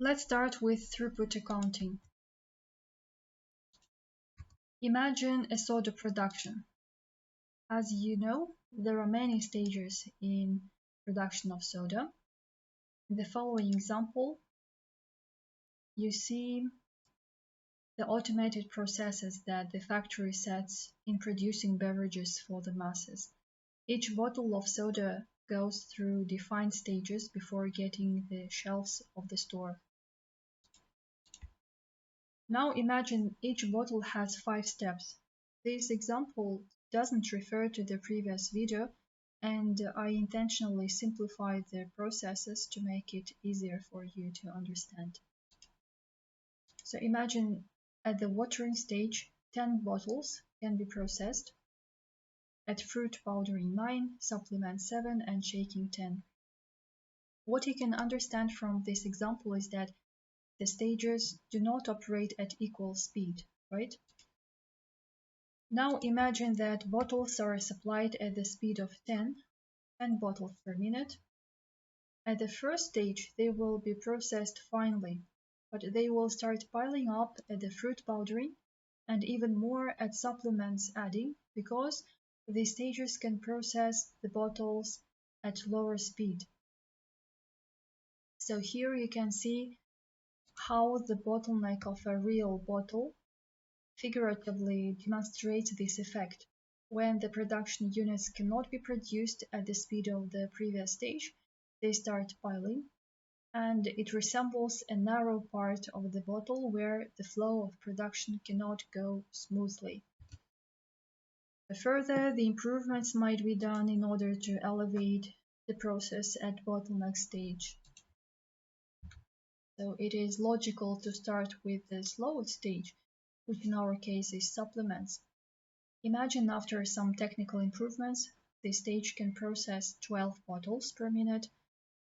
Let's start with throughput accounting. Imagine a soda production. As you know, there are many stages in production of soda. In the following example, you see the automated processes that the factory sets in producing beverages for the masses. Each bottle of soda goes through defined stages before getting the shelves of the store. Now imagine each bottle has 5 steps. This example doesn't refer to the previous video, and I intentionally simplified the processes to make it easier for you to understand. So imagine at the watering stage, 10 bottles can be processed. At fruit powdering 9, supplement 7, and shaking 10. What you can understand from this example is that the stages do not operate at equal speed, right? Now imagine that bottles are supplied at the speed of 10 bottles per minute. At the first stage, they will be processed finely, but they will start piling up at the fruit powdering and even more at supplements adding because these stages can process the bottles at lower speed. So here you can see how the bottleneck of a real bottle figuratively demonstrates this effect. When the production units cannot be produced at the speed of the previous stage, they start piling, and it resembles a narrow part of the bottle where the flow of production cannot go smoothly. Further, the improvements might be done in order to elevate the process at bottleneck stage. So it is logical to start with the slowest stage, which in our case is supplements. Imagine after some technical improvements, the stage can process 12 bottles per minute.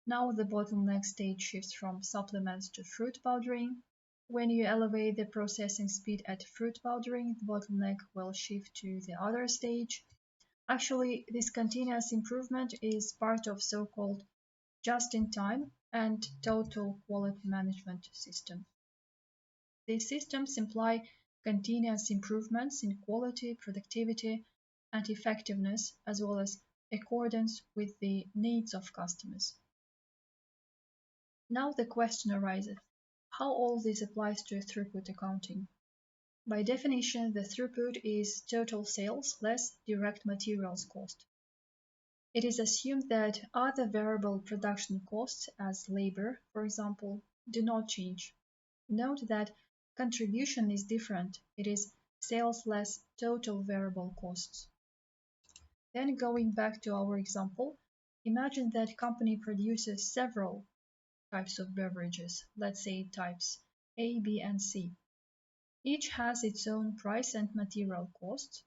Now the bottleneck stage shifts from supplements to fruit powdering. When you elevate the processing speed at fruit powdering, the bottleneck will shift to the other stage. Actually, this continuous improvement is part of so-called just-in-time and total quality management system. These systems imply continuous improvements in quality, productivity, and effectiveness, as well as accordance with the needs of customers. Now the question arises, how all this applies to throughput accounting? By definition, the throughput is total sales less direct materials cost. It is assumed that other variable production costs, as labor, for example, do not change. Note that contribution is different. It is sales less total variable costs. Then going back to our example, imagine that company produces several types of beverages, let's say types A, B, and C. Each has its own price and material costs.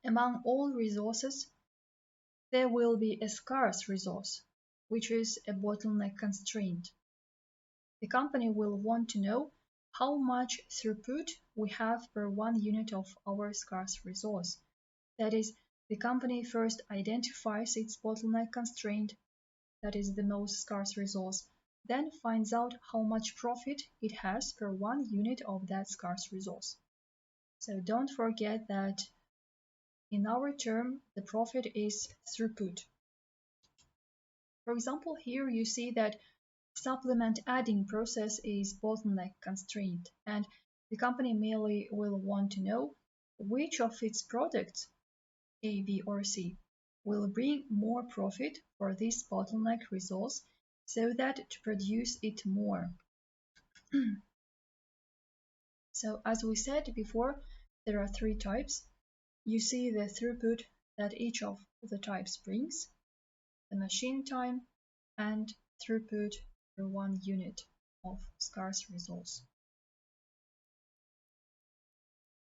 Among all resources, there will be a scarce resource, which is a bottleneck constraint. The company will want to know how much throughput we have per one unit of our scarce resource. That is, the company first identifies its bottleneck constraint, that is the most scarce resource, then finds out how much profit it has per one unit of that scarce resource. So don't forget that in our term, the profit is throughput. For example, here you see that supplement adding process is bottleneck constraint, and the company merely will want to know which of its products, A, B, or C, will bring more profit for this bottleneck resource so that to produce it more. So as we said before, there are 3 types. You see the throughput that each of the types brings, the machine time, and throughput per one unit of scarce resource.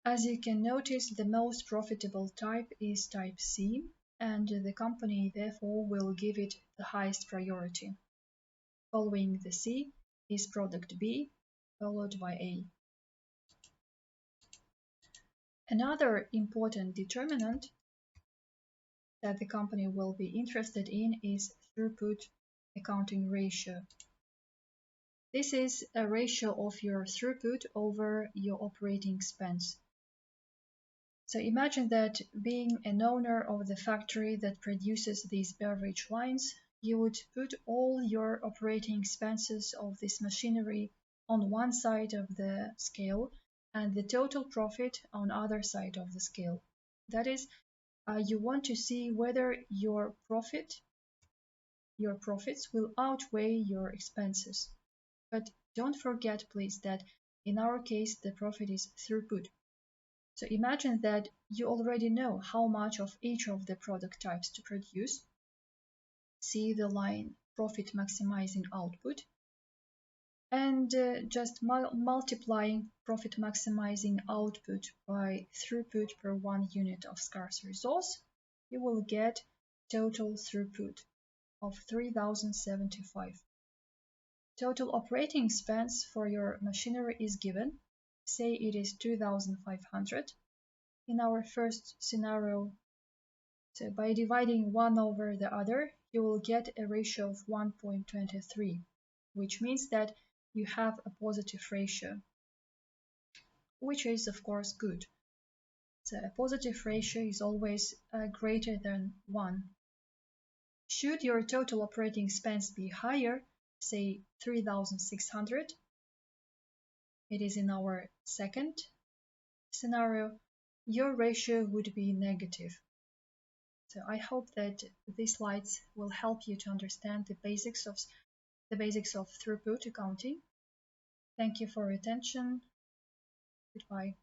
As you can notice, the most profitable type is type C, and the company therefore will give it the highest priority. Following the C is product B, followed by A. Another important determinant that the company will be interested in is throughput accounting ratio. This is a ratio of your throughput over your operating expense. So imagine that being an owner of the factory that produces these beverage lines, you would put all your operating expenses of this machinery on one side of the scale and the total profit on other side of the scale. That is, you want to see whether your profits will outweigh your expenses. But don't forget, please, that in our case, the profit is throughput. So imagine that you already know how much of each of the product types to produce. See the line profit maximizing output, and just multiplying profit maximizing output by throughput per 1 unit of scarce resource, you will get total throughput of 3075. Total operating expense for your machinery is given. Say it is 2500 in our first scenario. So by dividing one over the other, you will get a ratio of 1.23, which means that you have a positive ratio, which is of course good. So a positive ratio is always greater than 1. Should your total operating expense be higher, say 3600, it is in our second scenario, your ratio would be negative. So I hope that these slides will help you to understand the basics of throughput accounting. Thank you for your attention. Goodbye.